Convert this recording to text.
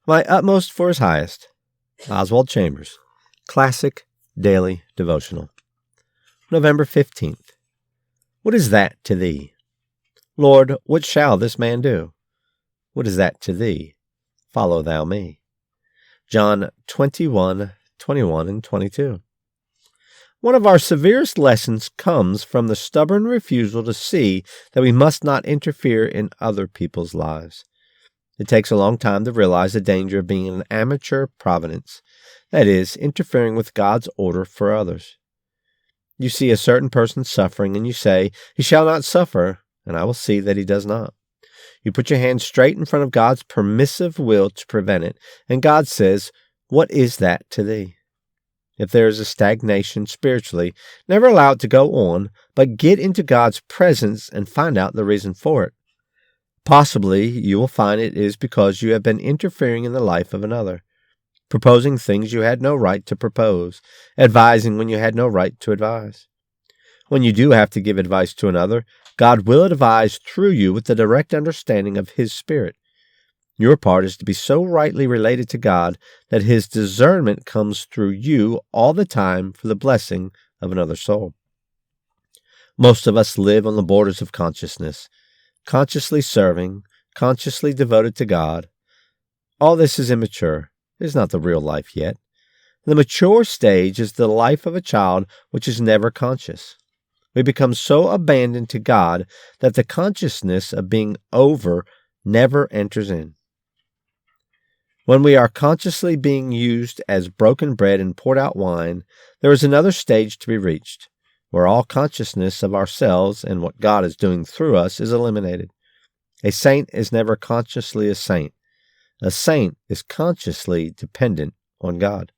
My utmost for his highest. Oswald Chambers. Classic Daily Devotional. November 15th. What is that to thee? Lord, what shall this man do? What is that to thee? Follow thou me. John 21:21 and 22. One of our severest lessons comes from the stubborn refusal to see that we must not interfere in other people's lives. It takes a long time to realize the danger of being an amateur providence, that is, interfering with God's order for others. You see a certain person suffering, and you say, "He shall not suffer, and I will see that he does not." You put your hand straight in front of God's permissive will to prevent it, and God says, "What is that to thee?" If there is a stagnation spiritually, never allow it to go on, but get into God's presence and find out the reason for it. Possibly you will find it is because you have been interfering in the life of another, proposing things you had no right to propose, advising when you had no right to advise. When you do have to give advice to another, God will advise through you with the direct understanding of His Spirit. Your part is to be so rightly related to God that His discernment comes through you all the time for the blessing of another soul. Most of us live on the borders of consciousness, consciously serving, consciously devoted to God. All this is immature. It is not the real life yet. The mature stage is the life of a child which is never conscious. We become so abandoned to God that the consciousness of being over never enters in. When we are consciously being used as broken bread and poured out wine, there is another stage to be reached, where all consciousness of ourselves and what God is doing through us is eliminated. A saint is never consciously a saint. A saint is consciously dependent on God.